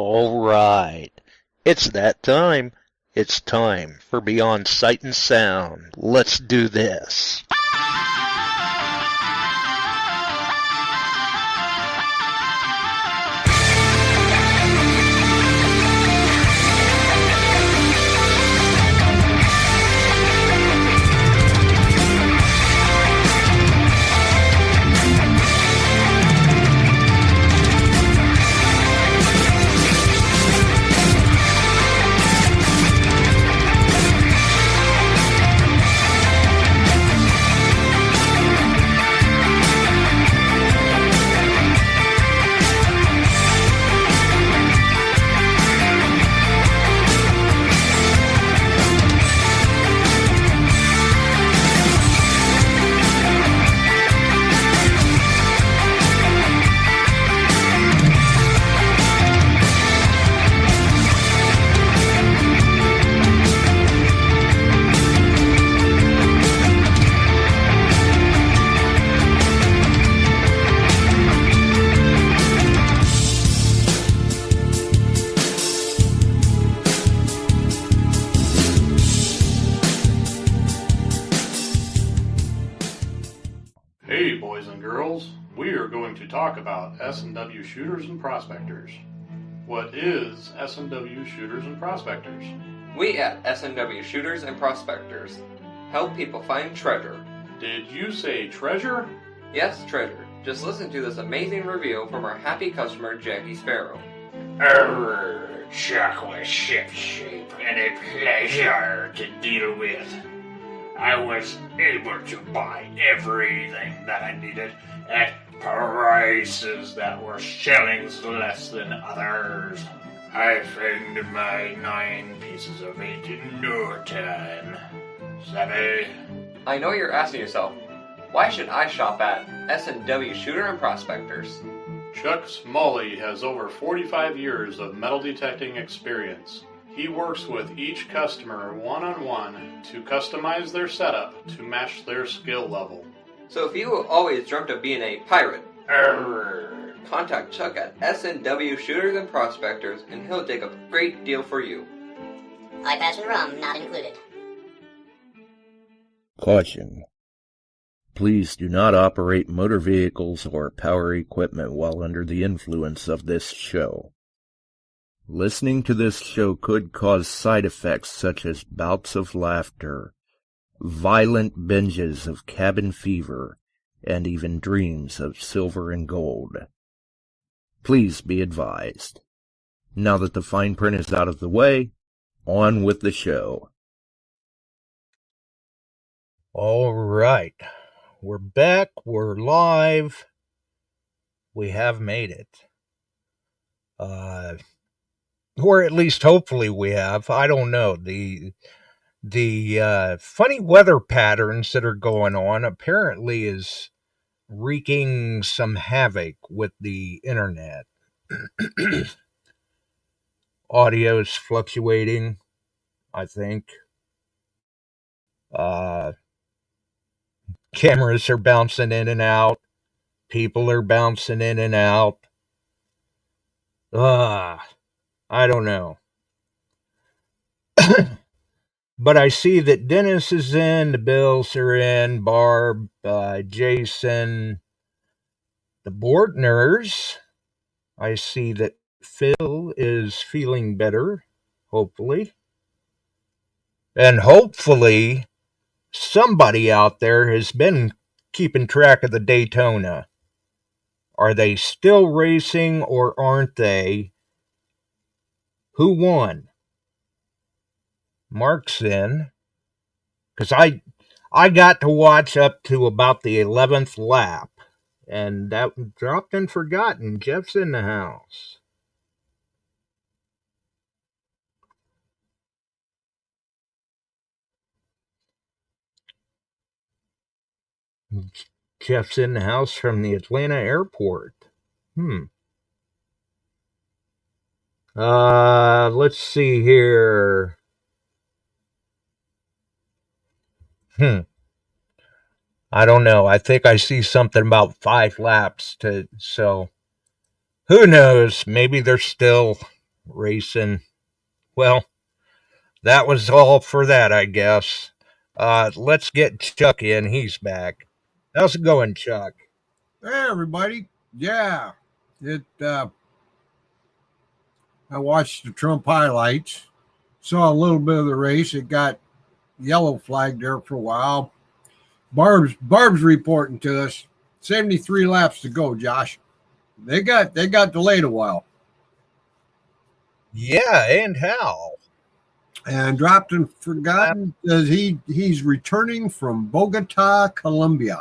All right. It's that time. It's time for Beyond Sight and Sound. Let's do this. Talk about S&W shooters and prospectors. What is S&W shooters and prospectors? We at S&W Shooters and Prospectors help people find treasure. Did you say treasure? Yes, treasure. Just listen to this amazing review from our happy customer, Jackie Sparrow. Chocolate ship shape and a pleasure to deal with. I was able to buy everything that I needed at prices that were shillings less than others. I found my 9 pieces of 8 in no time. Savvy? I know you're asking yourself, why should I shop at S&W Shooter and Prospectors? Chuck Smalley has over 45 years of metal detecting experience. He works with each customer one-on-one to customize their setup to match their skill level. So if you always dreamt of being a pirate, contact Chuck at S&W Shooters and Prospectors and he'll take a great deal for you. Eye patch and rum not included. Caution. Please do not operate motor vehicles or power equipment while under the influence of this show. Listening to this show could cause side effects such as bouts of laughter, violent binges of cabin fever, and even dreams of silver and gold. Please be advised. Now that the fine print is out of the way, on with the show. All right. We're back. We're live. We have made it. Or at least hopefully we have. I don't know. The funny weather patterns that are going on apparently is wreaking some havoc with the internet. Audio's fluctuating, I think. Cameras are bouncing in and out. People are bouncing in and out. I don't know. But I see that Dennis is in, the Bills are in, Barb, Jason, the Bortners. I see that Phil is feeling better, hopefully. And hopefully somebody out there has been keeping track of the Daytona. Are they still racing or aren't they? Who won? Mark's in, because I got to watch up to about the 11th lap, and that dropped and forgotten. Jeff's in the house. Jeff's in the house from the Atlanta airport. Let's see here. I don't know. I think I see something about 5 laps so who knows? Maybe they're still racing. Well, that was all for that, I guess. Let's get Chuck in. He's back. How's it going, Chuck? Hey, everybody. Yeah, I watched the Trump highlights, saw a little bit of the race. It got yellow flagged there for a while. Barb's reporting to us. 73 laps to go, Josh. They got delayed a while. Yeah, and how? And dropped and forgotten says he's returning from Bogota, Colombia.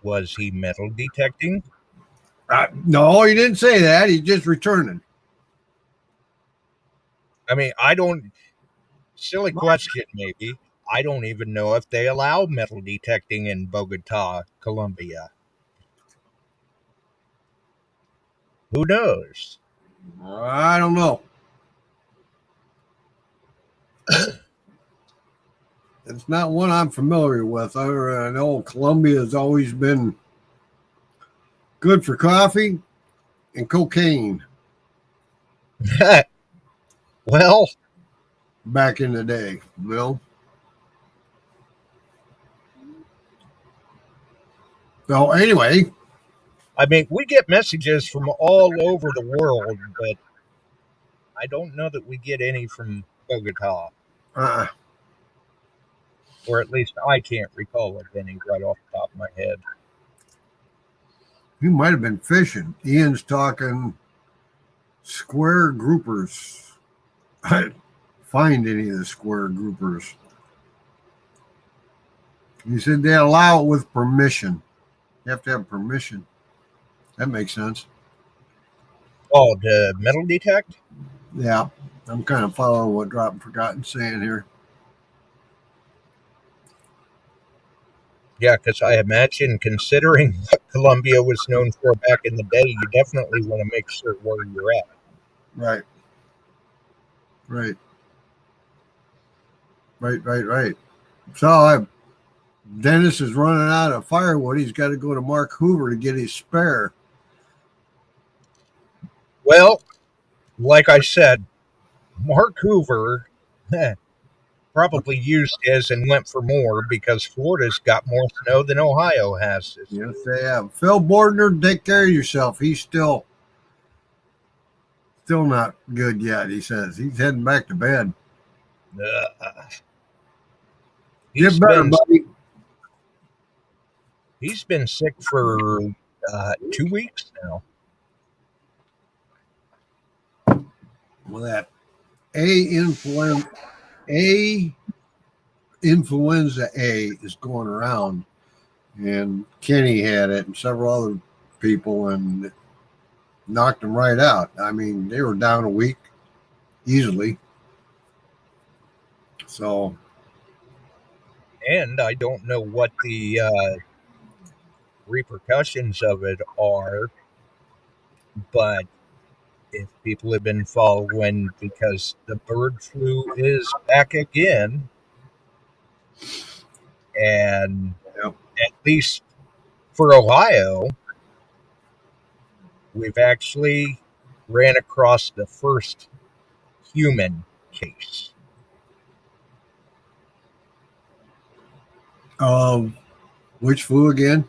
Was he metal detecting? No, he didn't say that. He's just returning. I mean, I don't. Silly question, maybe. I don't even know if they allow metal detecting in Bogota, Colombia. Who knows? I don't know. It's not one I'm familiar with. I know Colombia has always been good for coffee and cocaine Well, back in the day, you know. So anyway, I mean, we get messages from all over the world, but I don't know that we get any from Bogota, or at least I can't recall of any right off the top of my head. he might have been fishing. Ian's talking square groupers. I didn't find any of the square groupers. He said they allow it with permission. You have to have permission. That makes sense. Oh, the metal detect? Yeah, I'm kind of following what Drop and Forgotten's saying here. Yeah, because I imagine, considering what Colombia was known for back in the day, you definitely want to make sure where you're at. Right. So Dennis is running out of firewood. He's got to go to Mark Hoover to get his spare. Well, like I said, Mark Hoover probably used his and went for more because Florida's got more snow than Ohio has. Yes, they have. Phil Bordner, take care of yourself. He's still not good yet, he says. He's heading back to bed. Get better, buddy. He's been sick for 2 weeks now. Well, that influenza A is going around, and Kenny had it and several other people, and it knocked them right out. I mean, they were down a week easily. So, and I don't know what the repercussions of it are, but if people have been following, because the bird flu is back again, and at least for Ohio, we've actually ran across the first human case. Which flu again?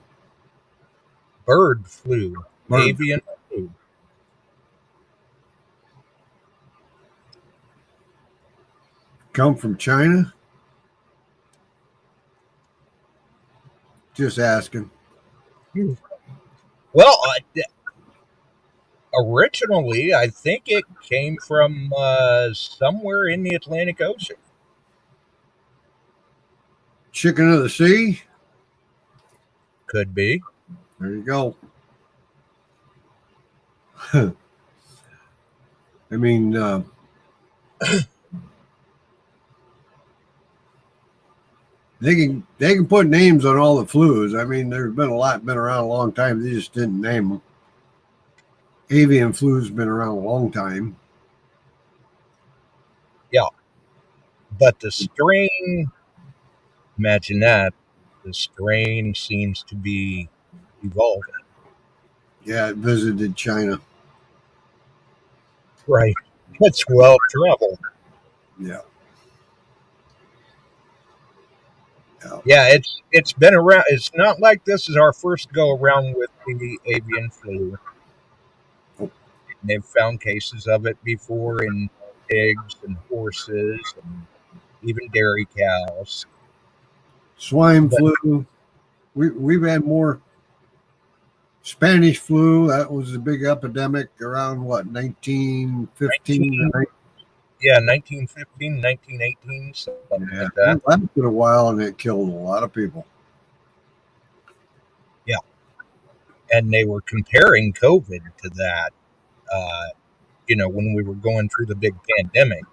Bird flu. Avian flu. Come from China? Just asking. Well, originally, I think it came from somewhere in the Atlantic Ocean. Chicken of the sea? Could be. There you go. I mean, they can put names on all the flus. I mean, there's been around a long time. They just didn't name them. Avian flu's been around a long time. Yeah. But the strain, imagine that, the strain seems to be evolving. Yeah, it visited China. Right. It's well traveled. Yeah. Yeah, it's been around. It's not like this is our first go around with the avian flu. They've found cases of it before in pigs and horses and even dairy cows. Swine But flu. We've had more Spanish flu. That was a big epidemic around what, 1915 or yeah, 1915, 1918, something yeah, like that. it lasted a while and it killed a lot of people. Yeah. And they were comparing COVID to that, when we were going through the big pandemic.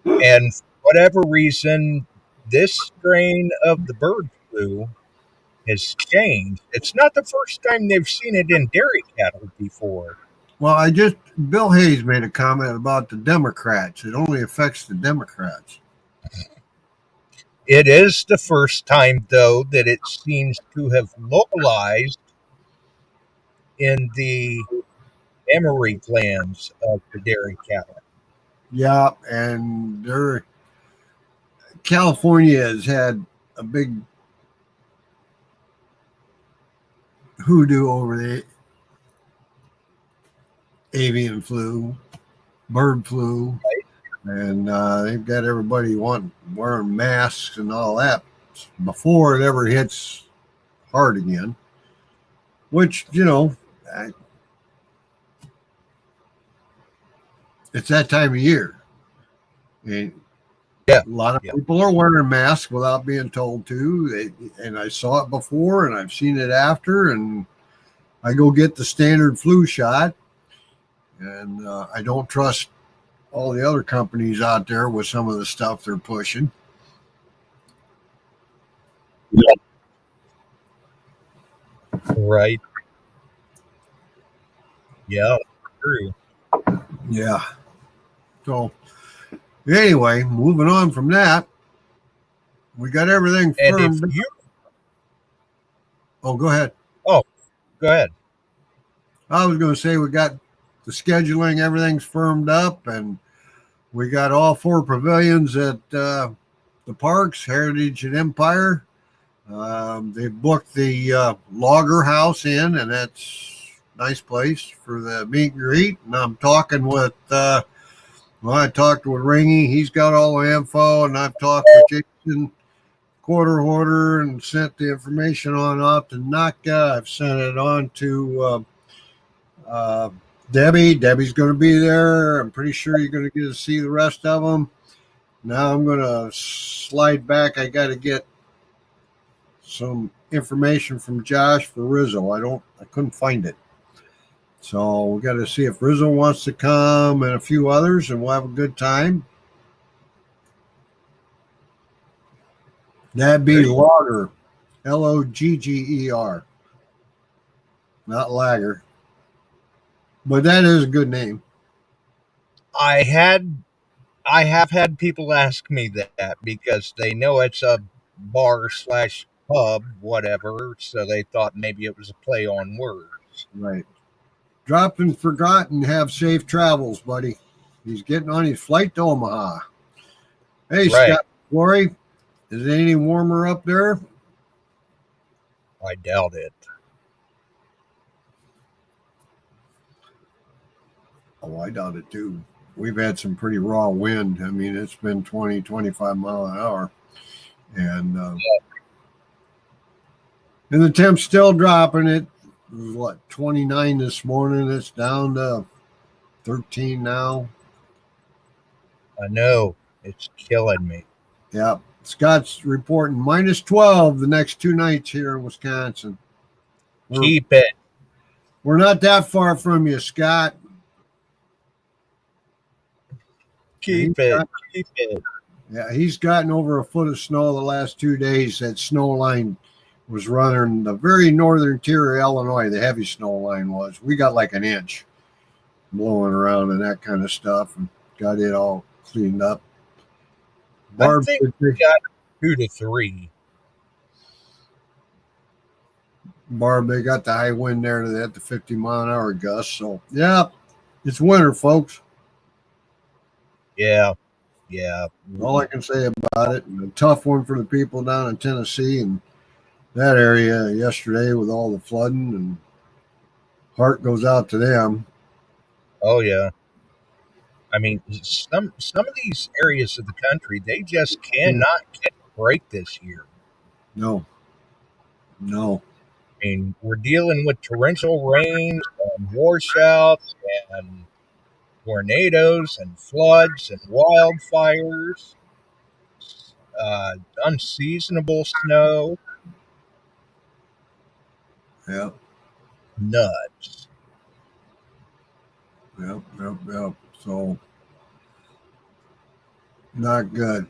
And for whatever reason, this strain of the bird flu has changed. It's not the first time they've seen it in dairy cattle before. Well, Bill Hayes made a comment about the Democrats. It only affects the Democrats. It is the first time, though, that it seems to have localized in the mammary glands of the dairy cattle. Yeah, and California has had a big hoodoo over the avian flu, bird flu, and they've got everybody wearing masks and all that before it ever hits hard again. Which it's that time of year. And Yeah, a lot of people are wearing masks without being told to. And I saw it before, and I've seen it after, and I go get the standard flu shot, and I don't trust all the other companies out there with some of the stuff they're pushing. right. Yeah, true. Yeah. So anyway, moving on from that, we got everything firmed up. Oh, go ahead. Oh, go ahead. I was going to say we got the scheduling, everything's firmed up, and we got all 4 pavilions at the parks, Heritage and Empire. They booked the Logger House in, and that's a nice place for the meet and greet. And I'm talking with, I talked with Ringy. He's got all the info, and I've talked with Jason Hoarder and sent the information on off to Naka. I've sent it on to Debbie. Debbie's going to be there. I'm pretty sure you're going to get to see the rest of them. Now I'm going to slide back. I got to get some information from Josh for Rizzo. I couldn't find it. So we got to see if Rizzo wants to come and a few others, and we'll have a good time. That'd be Logger, Logger, not Lager. But that is a good name. I have had people ask me that because they know it's a bar/pub, whatever, so they thought maybe it was a play on words. Right. Dropped and forgotten. Have safe travels, buddy. He's getting on his flight to Omaha. Hey, right. Scott Flory, is it any warmer up there? I doubt it. Oh, I doubt it too. We've had some pretty raw wind. I mean, it's been 20, 25 mile an hour. And the temp's still dropping. It was 29 this morning. It's down to 13 now. I know. It's killing me. Yeah. Scott's reporting minus 12 the next 2 nights here in Wisconsin. Keep it. We're not that far from you, Scott. Keep it. Yeah, he's gotten over a foot of snow the last 2 days. That snow line was running the very northern tier of Illinois. The heavy snow line was. We got like an inch blowing around and that kind of stuff, and got it all cleaned up. I think we got 2 to 3. Barb, they got the high wind there at the 50-mile-an-hour gust. So, yeah, it's winter, folks. Yeah. All I can say about it. And a tough one for the people down in Tennessee and that area yesterday with all the flooding, and heart goes out to them. Oh yeah. I mean, some of these areas of the country, they just cannot get a break this year. No. I mean, we're dealing with torrential rains and washouts and tornadoes and floods and wildfires, unseasonable snow. Yep. Nuts. Yep. So, not good.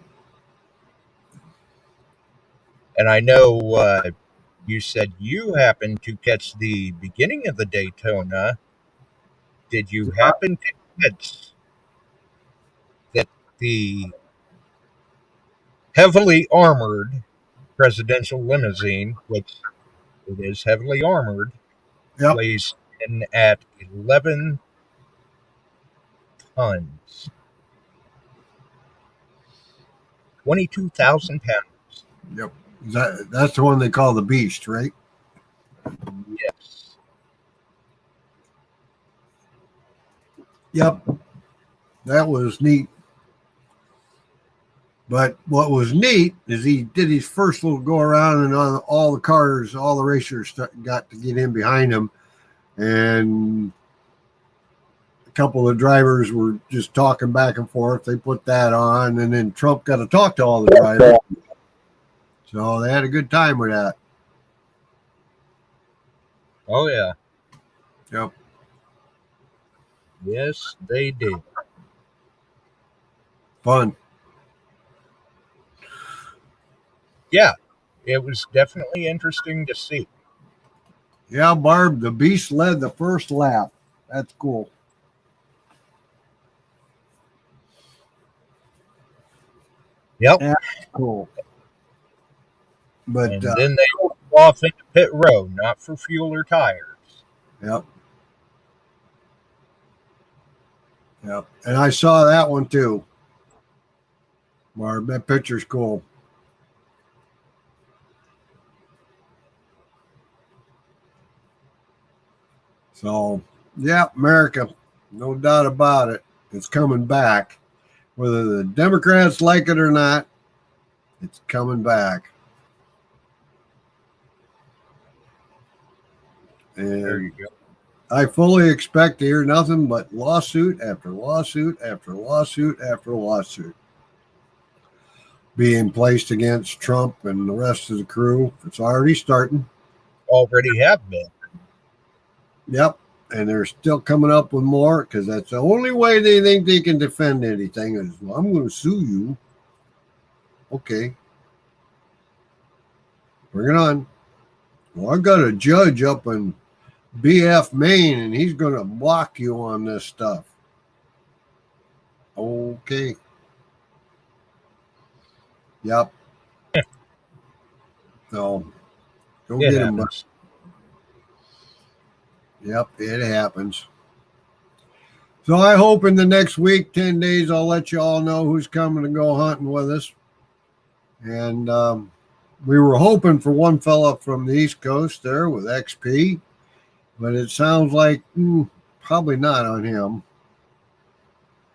And I know you said you happened to catch the beginning of the Daytona. Did you happen to catch that the heavily armored presidential limousine, which it is heavily armored, Yep. weighs in at 11 tons, 22,000 pounds? Yep. That's the one they call the Beast, right? Yes. Yep. That was neat. But what was neat is he did his first little go around, and on all the cars, all the racers got to get in behind him. And a couple of drivers were just talking back and forth. They put that on, and then Trump got to talk to all the drivers. So they had a good time with that. Oh, yeah. Yep. Yes, they did. Fun. Yeah, it was definitely interesting to see. Yeah, Barb, the Beast led the first lap. That's cool. Yep. That's cool. But and then they go off into pit road, not for fuel or tires. Yep. And I saw that one too. Barb, that picture's cool. So, yeah, America, no doubt about it. It's coming back. Whether the Democrats like it or not, it's coming back. And there you go. I fully expect to hear nothing but lawsuit after lawsuit after lawsuit after lawsuit being placed against Trump and the rest of the crew. It's already starting. Already have been. Yep. And they're still coming up with more because that's the only way they think they can defend anything is, well, I'm going to sue you. Okay. Bring it on. Well, I got a judge up in BF, Maine, and he's going to block you on this stuff. Okay. Yep. So, go get him. Yep, it happens. So I hope in the next week, 10 days, I'll let you all know who's coming to go hunting with us. And we were hoping for one fella from the East Coast there with XP, but it sounds like probably not on him.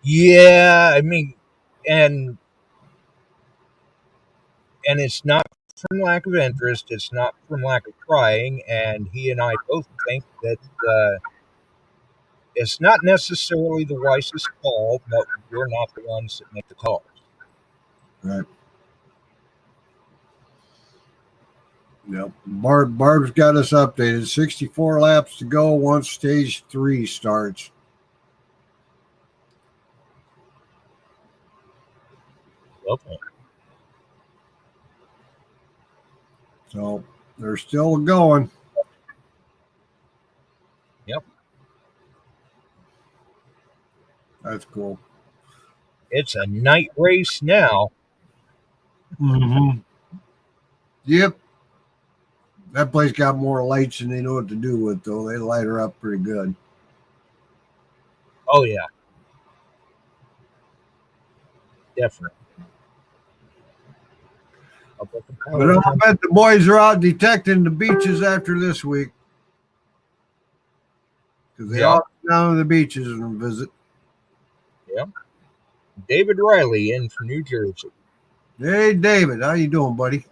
Yeah, I mean, and it's not from lack of interest. It's not from lack of trying. And he and I both think that it's not necessarily the wisest call, but we're not the ones that make the calls. Right. Yep. Barb's got us updated. 64 laps to go once stage 3 starts. Okay. So they're still going. Yep. That's cool. It's a night race now. Mm-hmm. Yep. That place got more lights than they know what to do with, though. They light her up pretty good. Oh, yeah. Definitely. But I bet the boys are out detecting the beaches after this week. Because they all come down to the beaches and visit. Yeah. David Riley in from New Jersey. Hey, David. How you doing, buddy?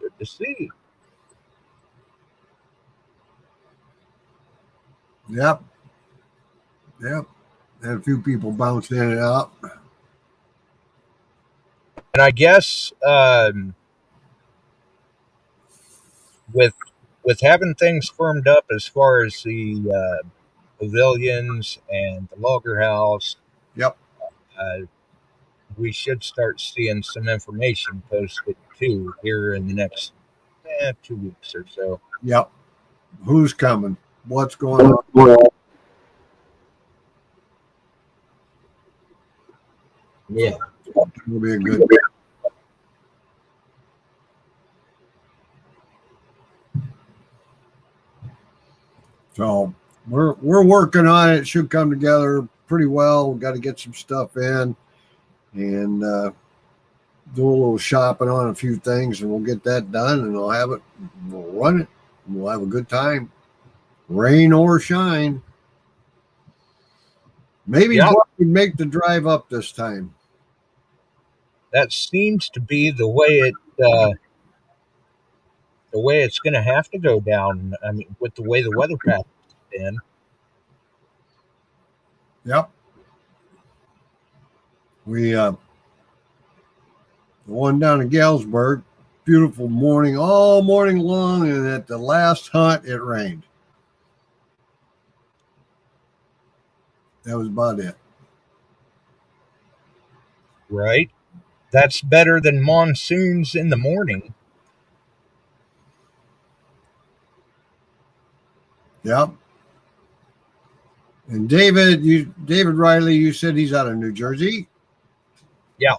Good to see. Yep. Had a few people bounce in and out. And I guess with having things firmed up as far as the pavilions and the logger house, Yep. We should start seeing some information posted too here in the next 2 weeks or so. Yep. Who's coming? What's going on? Yeah. It'll be a good. So we're working on it. It should come together pretty well. We've got to get some stuff in and do a little shopping on a few things, and we'll get that done, and we'll have it. We'll run it. And we'll have a good time, rain or shine. Maybe we make the drive up this time. That seems to be the way it's going to have to go down. I mean, with the way the weather pattern has been. Yep. We the one down in Galesburg, beautiful morning, all morning long, and at the last hunt, it rained. That was about it. Right. That's better than monsoons in the morning. Yep. And David Riley, you said he's out of New Jersey. Yeah.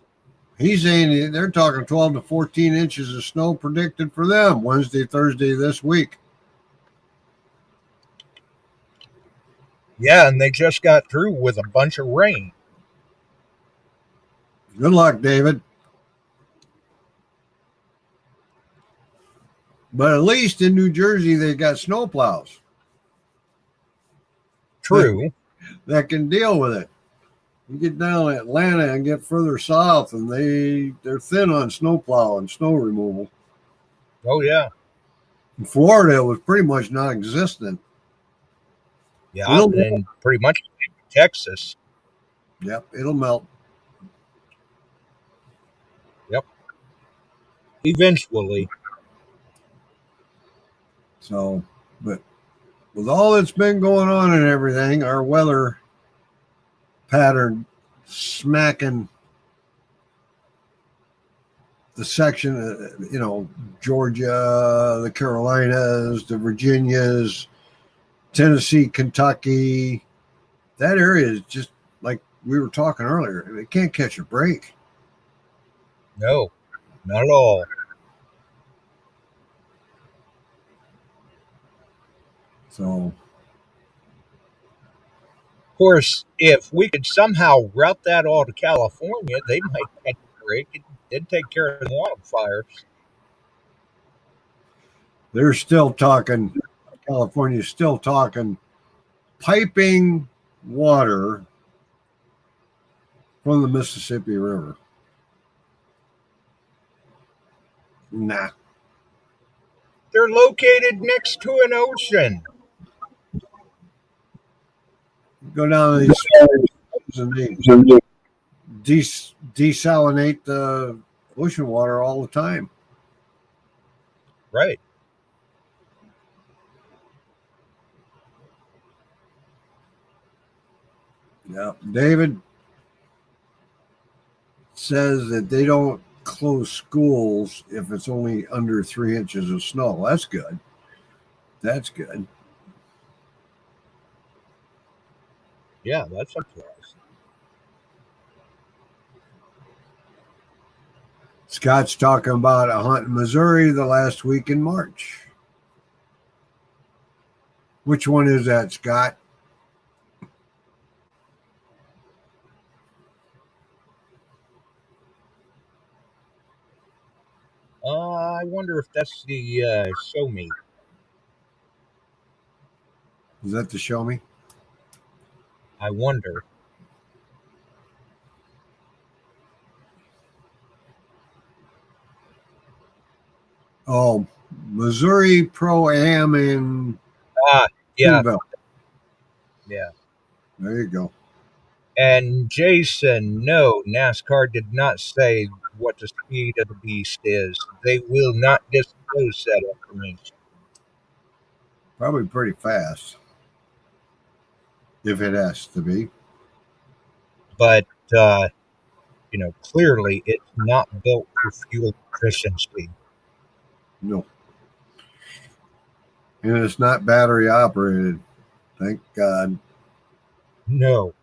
He's saying they're talking 12 to 14 inches of snow predicted for them Wednesday, Thursday this week. Yeah, and they just got through with a bunch of rain. Good luck, David. But at least in New Jersey, they got snowplows. True. That can deal with it. You get down to Atlanta and get further south, and they're thin on snowplow and snow removal. Oh, yeah. In Florida, it was pretty much non-existent. Yeah, and pretty much Texas. Yep, it'll melt. Yep. Eventually. So, but with all that's been going on and everything, our weather pattern smacking the section, Georgia, the Carolinas, the Virginias, Tennessee, Kentucky, that area is just like we were talking earlier. It can't catch a break. No, not at all. So, of course, if we could somehow route that all to California, they might catch a break. It'd take care of the wildfires. they're still talking, California's still talking piping water from the Mississippi River. Nah. They're located next to an ocean. Go down to these and they desalinate the ocean water all the time. Right. Yeah. David says that they don't close schools if it's only under 3 inches of snow. That's good. That's good. Yeah, that's a plus. Scott's talking about a hunt in Missouri the last week in March. Which one is that, Scott? I wonder if that's the show me. Is that the show me? I wonder. Oh, Missouri Pro-Am in Yeah, Greenville. yeah. There you go. And Jason, no, NASCAR did not say what the speed of the beast is. They will not disclose that information. Probably pretty fast. If it has to be. But, clearly it's not built for fuel efficiency. No. And it's not battery operated. Thank God. No.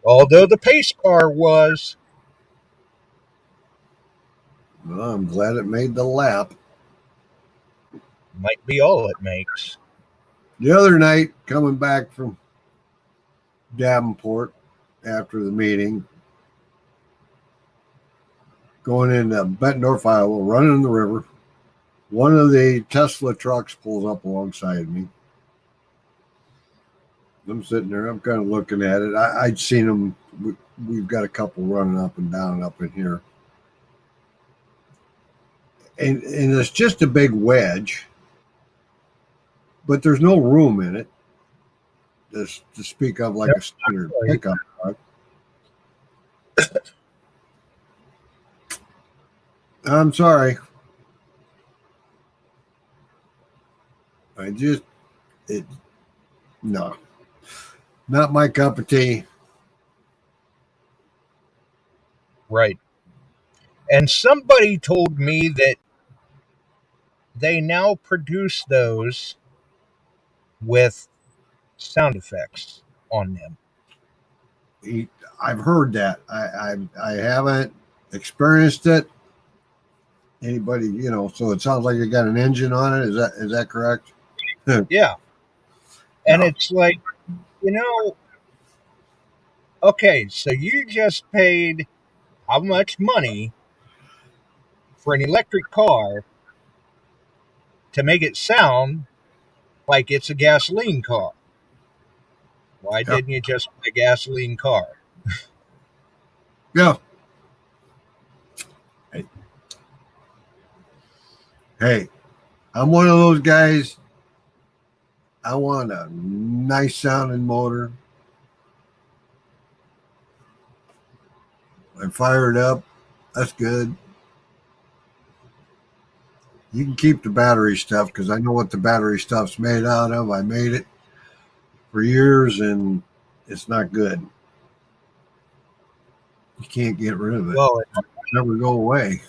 Although the pace car was. Well, I'm glad it made the lap. Might be all it makes. The other night, coming back from Davenport after the meeting, going into Bettendorf, Iowa, running in the river, one of the Tesla trucks pulls up alongside me. I'm sitting there, I'm kind of looking at it. I'd seen them. We've got a couple running up and down up in here. And it's just a big wedge, but there's no room in it to speak of like a standard pickup truck. I'm sorry. No, not my cup of tea. Right. And somebody told me that they now produce those with sound effects on them. I've heard that. I haven't experienced it. Anybody, so it sounds like you got an engine on it. Is that correct? Yeah. And it's like, okay, so you just paid how much money for an electric car to make it sound like it's a gasoline car? Why didn't you just buy a gasoline car? Yeah. Hey, I'm one of those guys. I want a nice sounding motor. I fire it up. That's good. You can keep the battery stuff because I know what the battery stuff's made out of. I made it for years and it's not good. You can't get rid of it. Well, It'll never go away.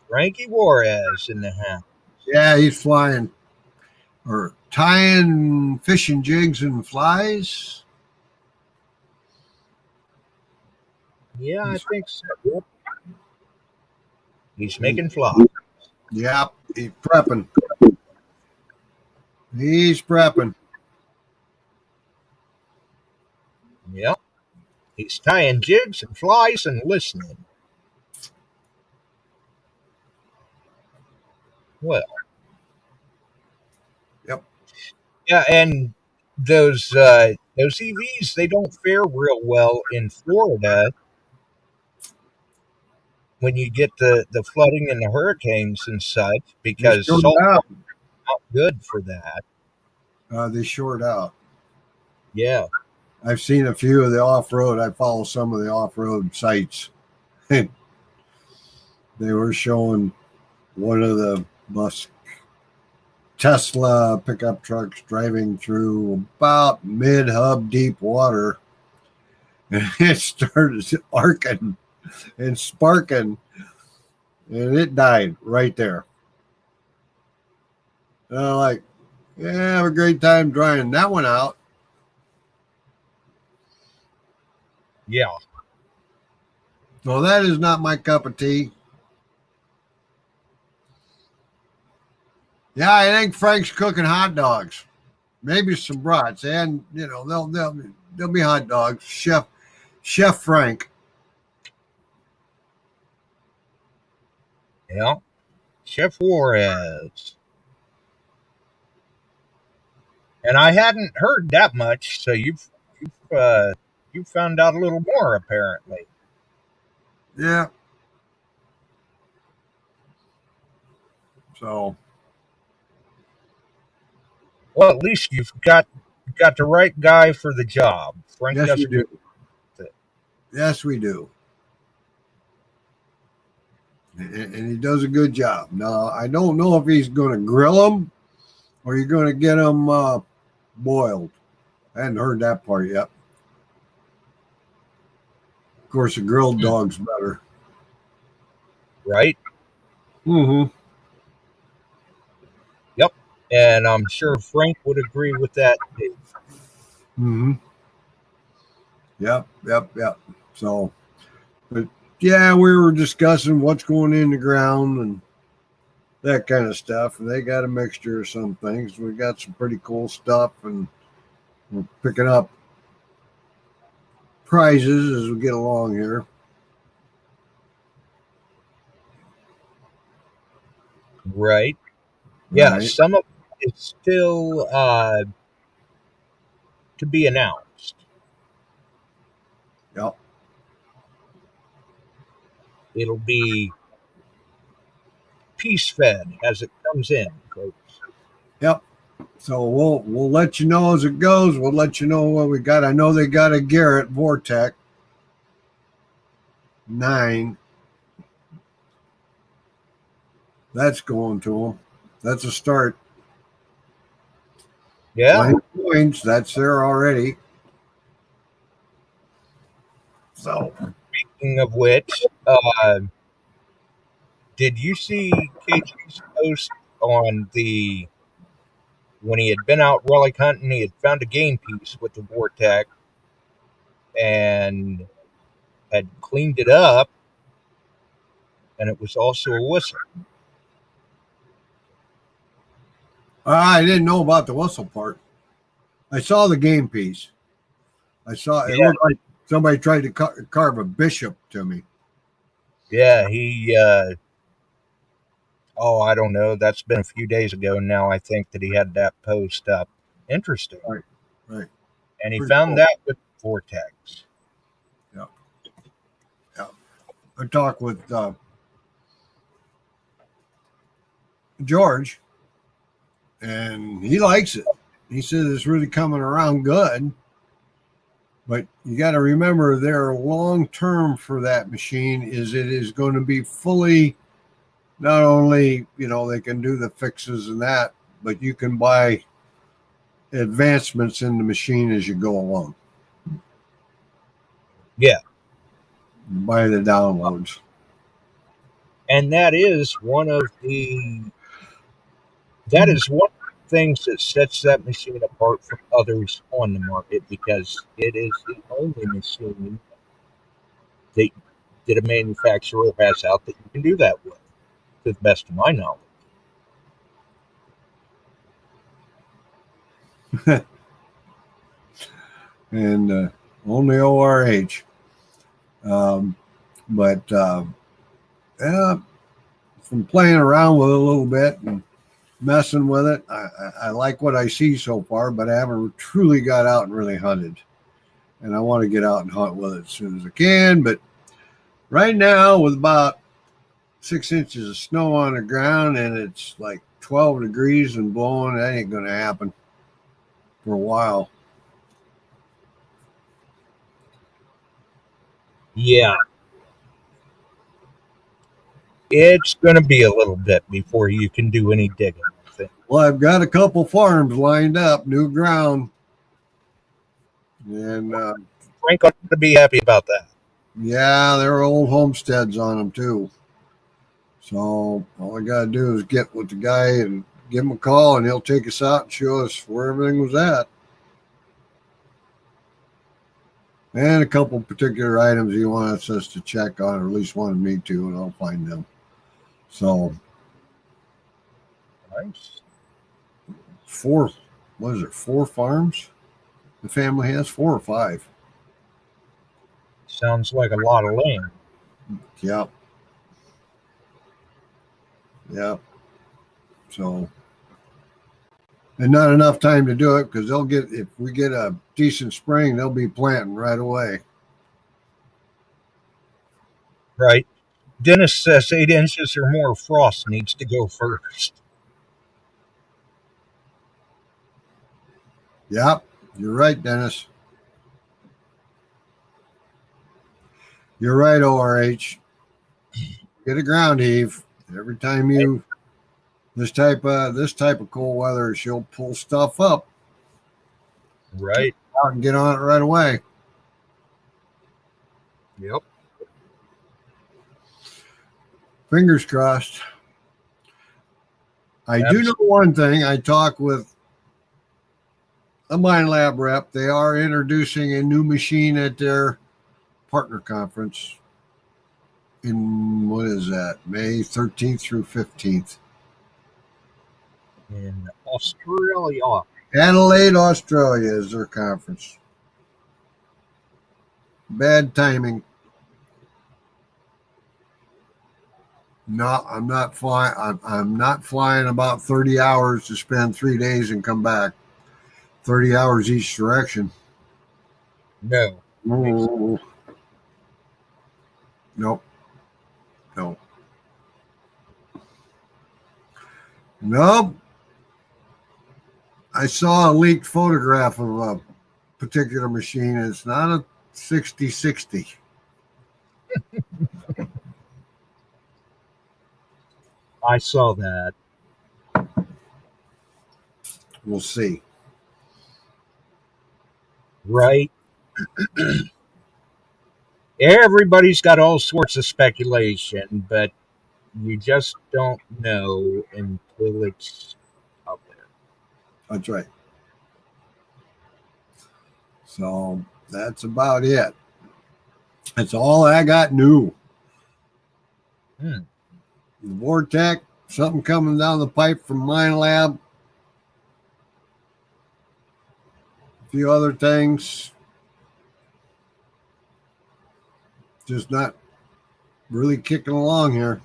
Frankie Juarez in the house. Yeah, he's flying or tying fishing jigs and flies. Yeah, I think so. He's making flies. Yep, he's prepping. He's prepping. Yep. He's tying jigs and flies and listening. Well. Yep. Yeah, and those EVs, they don't fare real well in Florida when you get the flooding and the hurricanes and such, because salt's not good for that. They short out. Yeah. I've seen a few of the off-road. I follow some of the off-road sites. They were showing one of the Tesla pickup trucks driving through about mid-hub deep water. And it started arcing and sparking. And it died right there. And I'm like, yeah, have a great time drying that one out. Yeah. So that is not my cup of tea. Yeah, I think Frank's cooking hot dogs, maybe some brats, and they'll be hot dogs. Chef Frank. Yeah. Chef Juarez. And I hadn't heard that much, so you found out a little more apparently. Yeah. So. Well, at least you've got the right guy for the job. Frank Yes, does we a good do. thing. Yes, we do. And he does a good job. Now, I don't know if he's going to grill them or you're going to get them boiled. I hadn't heard that part yet. Of course, a grilled dog's better. Right? Mm-hmm. Yep. And I'm sure Frank would agree with that too. Mm-hmm. Yep. So, but yeah, we were discussing what's going in the ground and that kind of stuff. And they got a mixture of some things. We got some pretty cool stuff, and we're picking up prizes as we get along here. Right. Yeah, Right. some of it's still to be announced. Yep. It'll be piece fed as it comes in, folks. Yep. So we'll let you know as it goes. We'll let you know what we got. I know they got a Garrett Vortec 9. That's going to them. That's a start. Yeah. 20 points. That's there already. So, Speaking of which, did you see KG's post on when he had been out relic hunting, he had found a game piece with the Vortex and had cleaned it up, and it was also a whistle. I didn't know about the whistle part. I saw the game piece. I saw it looked like somebody tried to carve a bishop to me. Yeah, he I don't know. That's been a few days ago now. I think that he had that post up. Interesting. Right. And he Pretty found cool. that with Vortex. Yeah. I talked with George, and he likes it. He says it's really coming around good. But you got to remember, their long term for that machine is it is going to be fully, not only, they can do the fixes and that, but you can buy advancements in the machine as you go along. Yeah. Buy the downloads. And that is one of the things that sets that machine apart from others on the market, because it is the only machine that a manufacturer has out that you can do that with, to the best of my knowledge. And only ORH. But from playing around with it a little bit and messing with it, I like what I see so far, but I haven't truly got out and really hunted. And I want to get out and hunt with it as soon as I can. But right now, with about 6 inches of snow on the ground and it's like 12 degrees and blowing, that ain't going to happen for a while. Yeah. It's going to be a little bit before you can do any digging, I think. Well, I've got a couple farms lined up, new ground. And Frank ought to be happy about that. yeah, there are old homesteads on them too. So all I got to do is get with the guy and give him a call, and he'll take us out and show us where everything was at. And a couple particular items he wants us to check on, or at least wanted me to, and I'll find them. So Nice. 4, what is it, 4 farms the family has? 4 or 5. Sounds like a lot of land. Yep. Yep. So, and not enough time to do it because they'll get, if we get a decent spring, they'll be planting right away. Right. Dennis says 8 inches or more frost needs to go first. Yep. You're right, Dennis. You're right, ORH. Get a ground heave. Every time you this type of cold weather, she'll pull stuff up. Right. Out and get on it right away. Yep. Fingers crossed. I do know one thing. I talked with a mine lab rep. They are introducing a new machine at their partner conference in, what is that, May 13th through 15th. In Australia. Adelaide, Australia is their conference. Bad timing. No, I'm not flying. I'm not flying about 30 hours to spend 3 days and come back. 30 hours each direction. No. Nope. Nope. Nope. I saw a leaked photograph of a particular machine. It's not a 6060. I saw that. We'll see. Right. Everybody's got all sorts of speculation, but you just don't know until it's out there. That's right. So that's about it. That's all I got new. The Vortec, something coming down the pipe from Mine Lab. A few other things. Just not really kicking along here.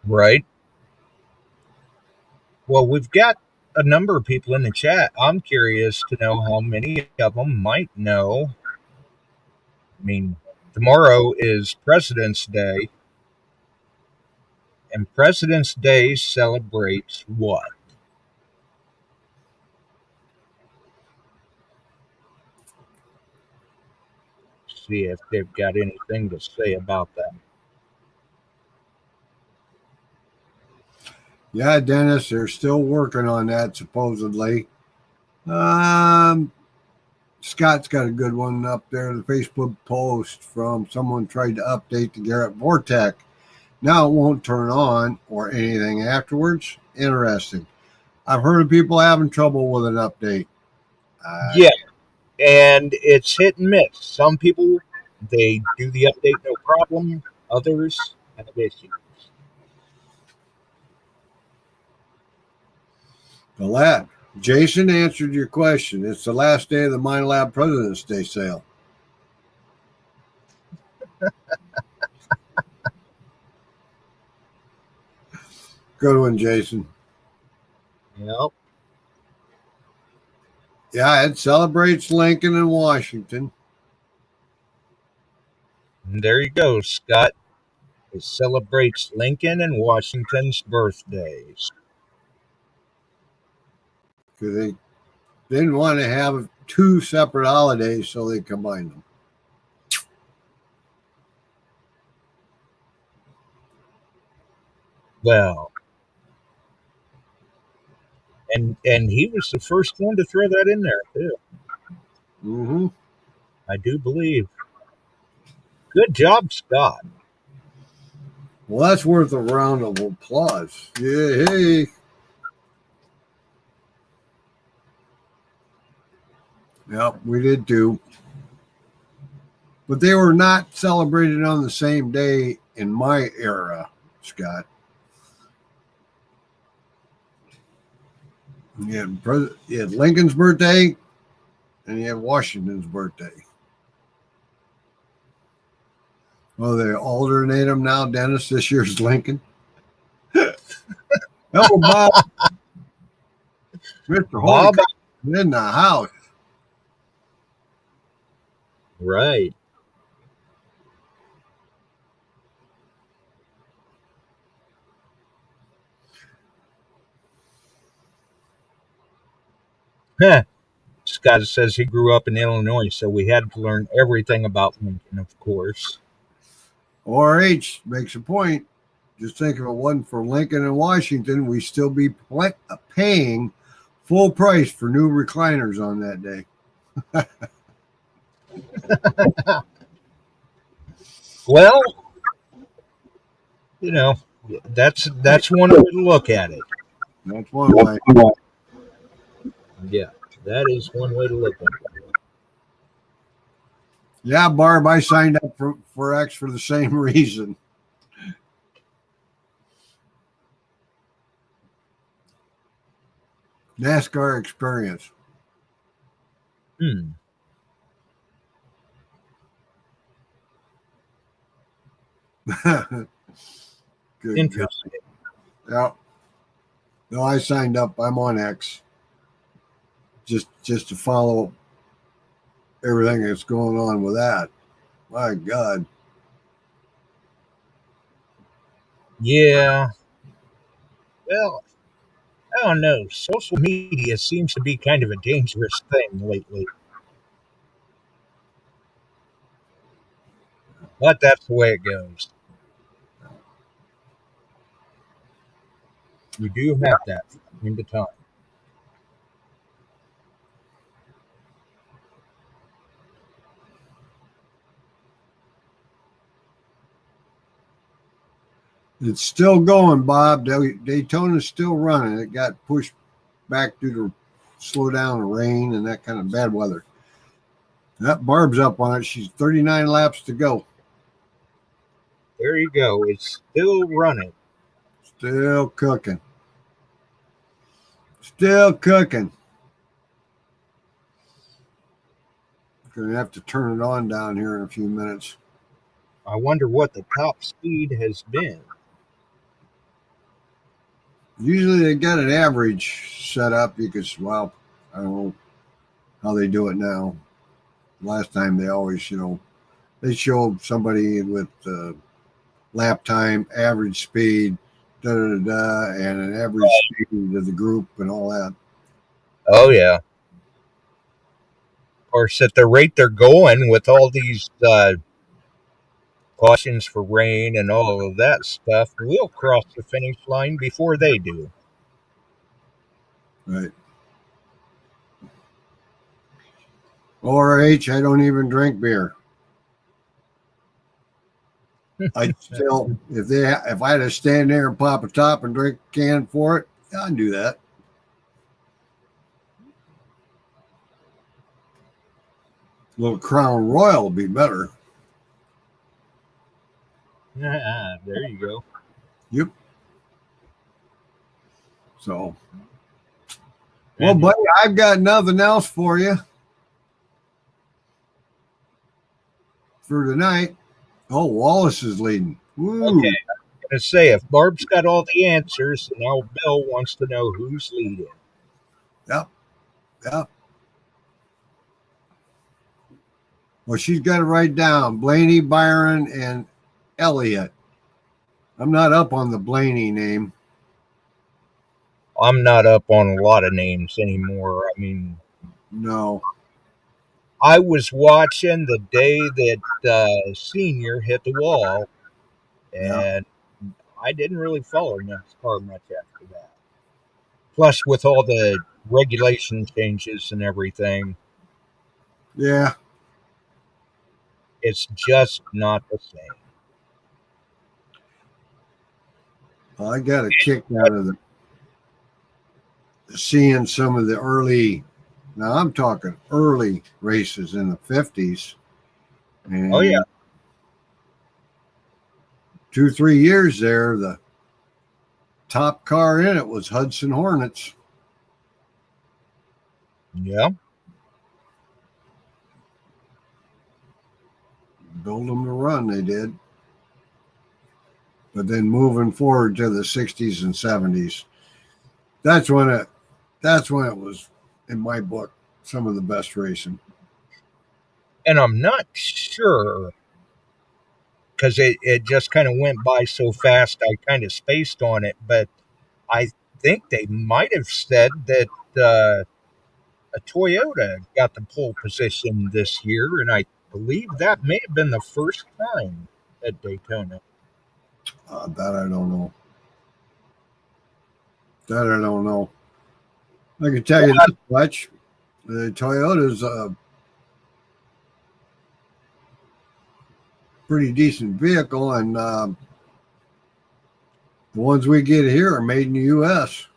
Right. Well, we've got a number of people in the chat. I'm curious to know how many of them might know. I mean, tomorrow is President's Day. And President's Day celebrates what? See if they've got anything to say about that. Yeah, Dennis, they're still working on that, supposedly. Scott's got a good one up there, the Facebook post from someone tried to update the Garrett Vortec. Now it won't turn on or anything afterwards. Interesting. I've heard of people having trouble with an update. Yeah, and it's hit and miss. Some people, they do the update no problem. Others have issues. The lab. Jason answered your question. It's the last day of the Mine Lab President's Day sale. Good one, Jason. Yep. Yeah, it celebrates Lincoln and Washington. And there you go, Scott. It celebrates Lincoln and Washington's birthdays. Because they didn't want to have 2 separate holidays, so they combined them. Well, and he was the first one to throw that in there too. Mm-hmm. I do believe. Good job, Scott. Well, that's worth a round of applause. Yeah, hey. Yep, we did too. But they were not celebrated on the same day in my era, Scott. You had Lincoln's birthday, and you had Washington's birthday. Well, they alternate them now, Dennis. This year's Lincoln. Hello, Bob. Mr. Bob, Hoarder in the house. right. Huh. Scott says he grew up in Illinois, so we had to learn everything about Lincoln, of course. ORH makes a point. Just think if it wasn't for Lincoln and Washington, we'd still be paying full price for new recliners on that day. Well, you know, that's one way to look at it. That's one way. Yeah, that is one way to look at it. Yeah, Barb, I signed up for X for the same reason. NASCAR experience. Good. Interesting. Yeah. No, I signed up. I'm on X. Just to follow everything that's going on with that. My God. Yeah. Well, I don't know. Social media seems to be kind of a dangerous thing lately. But that's the way it goes. You do have that from time to time. It's still going, Bob. Daytona's still running. It got pushed back due to slow down the rain and that kind of bad weather. That Barb's up on it. She's 39 laps to go. There you go. It's still running. Still cooking. Still cooking. Gonna have to turn it on down here in a few minutes. I wonder what the top speed has been. Usually they got an average set up because, well, I don't know how they do it now. Last time they always, they showed somebody with lap time, average speed, and an average speed of the group and all that. Oh, yeah. Of course, at the rate they're going with all these cautions for rain and all of that stuff, we'll cross the finish line before they do. Right. ORH, I don't even drink beer. I still, if I had to stand there and pop a top and drink a can for it, I'd do that. A little Crown Royal would be better. There you go. Yep. So, well, buddy, I've got nothing else for you for tonight. Oh, Wallace is leading. Woo. Okay, I'm going to say, if Barb's got all the answers, now Bill wants to know who's leading. Yep. Well, she's got to write down Blaney, Byron, and Elliott. I'm not up on the Blaney name. I'm not up on a lot of names anymore. I mean, no. I was watching the day that Senior hit the wall, and I didn't really follow NASCAR much after that. Plus, with all the regulation changes and everything, yeah, it's just not the same. I got a kick out of seeing some of the early. Now I'm talking early races in the 50s. And oh yeah, 2-3 years there, the top car in it was Hudson Hornets. Yeah. Build them to run, they did. But then moving forward to the 60s and 70s, that's when it was, in my book, some of the best racing. And I'm not sure, because it just kind of went by so fast, I kind of spaced on it, but I think they might have said that a Toyota got the pole position this year, and I believe that may have been the first time at Daytona. That I don't know. That I don't know. I can tell you this much. The Toyota's a pretty decent vehicle, and the ones we get here are made in the U.S.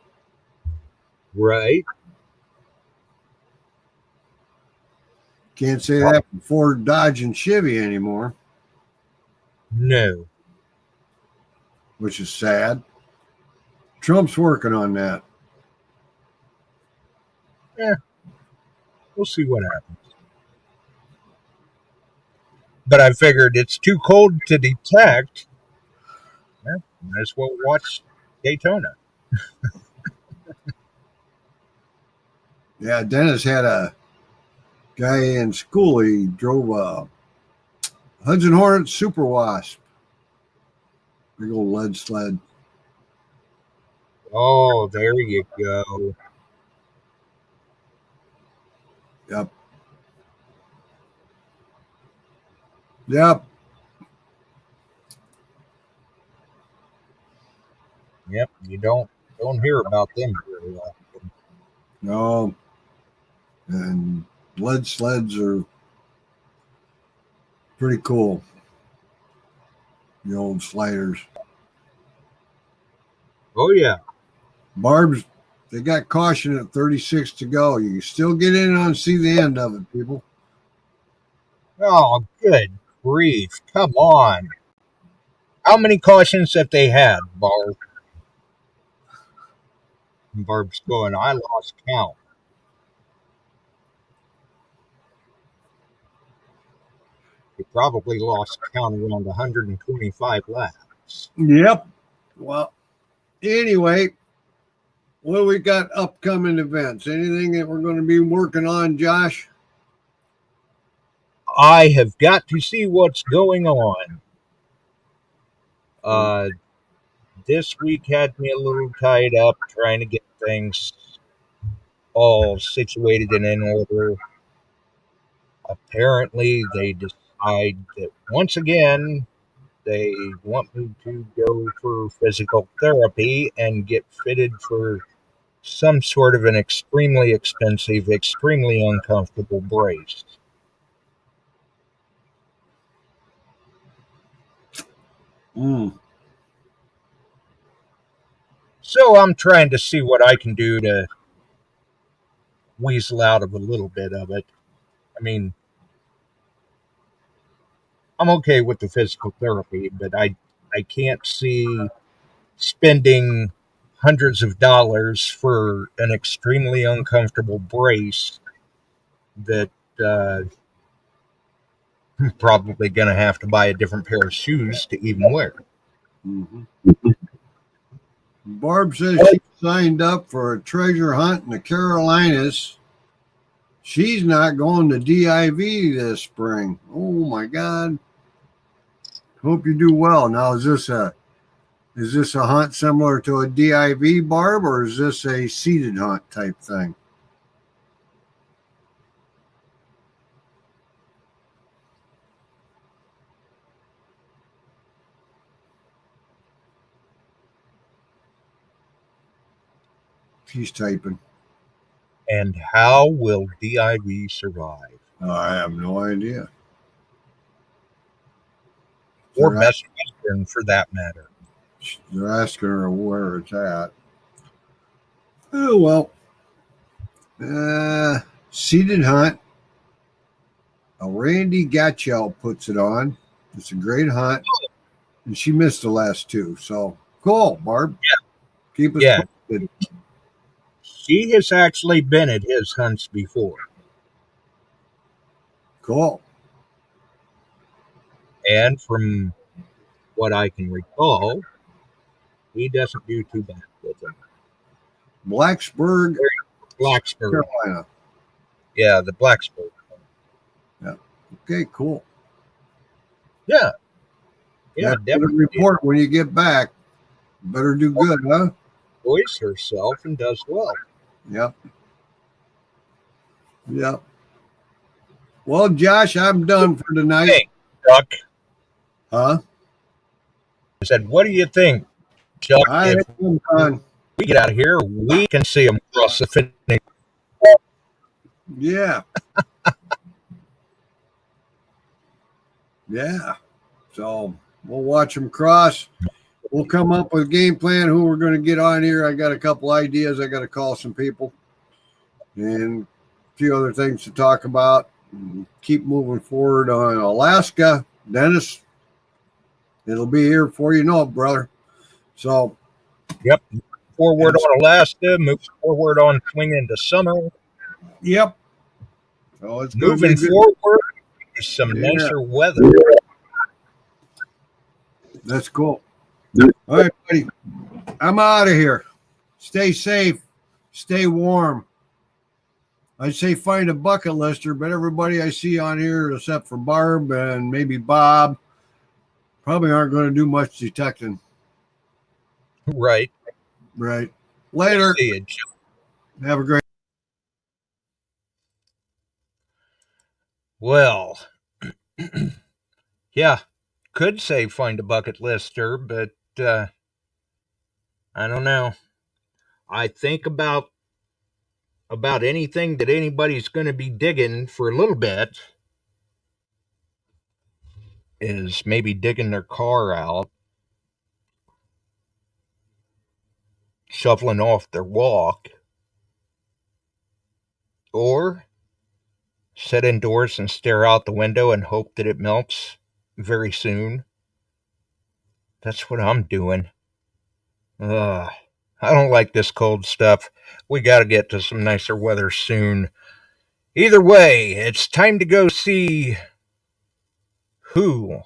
Right. Can't say that for Ford, Dodge, and Chevy anymore, No. which is sad. Trump's working on that. Yeah. We'll see what happens. But I figured it's too cold to detect. Yeah, might as well watch Daytona. Yeah, Dennis had a guy in school. He drove a Hudson Hornet Super Wasp. Big old lead sled. Oh, there you go. Yep. Yep. Yep, you don't hear about them very often. No. And lead sleds are pretty cool. The old sliders. Oh yeah. Barb's, they got caution at 36 to go. You can still get in and see the end of it, people. Oh, good grief. Come on. How many cautions have they had, Barb? And Barb's going, I lost count. You probably lost count around 125 laps. Yep. Well, anyway, what do we got upcoming events? Anything that we're going to be working on, Josh? I have got to see what's going on. This week had me a little tied up trying to get things all situated and in order. Apparently, they decide that once again they want me to go for physical therapy and get fitted for some sort of an extremely expensive, extremely uncomfortable brace. So I'm trying to see what I can do to weasel out of a little bit of it. I mean, I'm okay with the physical therapy, but I can't see spending hundreds of dollars for an extremely uncomfortable brace that I'm probably going to have to buy a different pair of shoes to even wear. Mm-hmm. Barb says she signed up for a treasure hunt in the Carolinas. She's not going to DIV this spring. Oh my God. Hope you do well. Now, is this a hunt similar to a DIV, Barb, or is this a seated hunt type thing? She's typing. And how will DIV survive? I have no idea. Or Best Western, for that matter. They're asking her where it's at. Oh, well. Seated hunt. Randy Gatchell puts it on. It's a great hunt. And she missed the last two. So, cool, Barb. Yeah. Keep us posted. She has actually been at his hunts before. Cool. And from what I can recall, he doesn't do too bad with them. Blacksburg, Blacksburg. Carolina. Yeah, the Blacksburg. Okay, cool. Yeah. Yeah, Better definitely report when you get back. Better do good, huh? enjoys herself and does well. Yep. Yep. Well, Josh, I'm done for tonight. Hey, Chuck. Huh? I said, what do you think, Chuck? I If am done. we get out of here, we can see them cross the finish. Yeah. Yeah. So we'll watch them cross. We'll come up with a game plan, who we're going to get on here. I got a couple ideas. I got to call some people and a few other things to talk about. Keep moving forward on Alaska. Dennis, it'll be here before you know it, brother. So, Yep. Forward on Alaska, move forward on swing into summer. yep. So it's moving forward with some nicer weather. That's cool. All right, buddy. I'm out of here. Stay safe. Stay warm. I'd say find a bucket lister, but everybody I see on here, except for Barb and maybe Bob, probably aren't going to do much detecting. Right. Right. Later. See you. Have a great. Well, yeah, could say find a bucket lister, but I don't know. I think about anything that anybody's going to be digging for a little bit is maybe digging their car out, shoveling off their walk, or sit indoors and stare out the window and hope that it melts very soon. That's what I'm doing. I don't like this cold stuff. We got to get to some nicer weather soon. Either way, it's time to go see who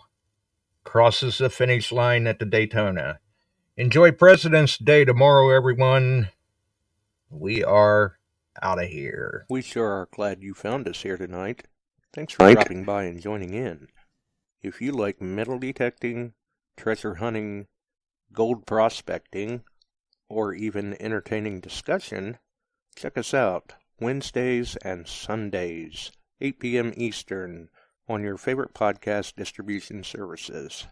crosses the finish line at the Daytona. Enjoy President's Day tomorrow, everyone. We are out of here. We sure are glad you found us here tonight. Thanks for dropping by and joining in. If you like metal detecting, treasure hunting, gold prospecting, or even entertaining discussion, check us out Wednesdays and Sundays, 8 p.m. Eastern, on your favorite podcast distribution services.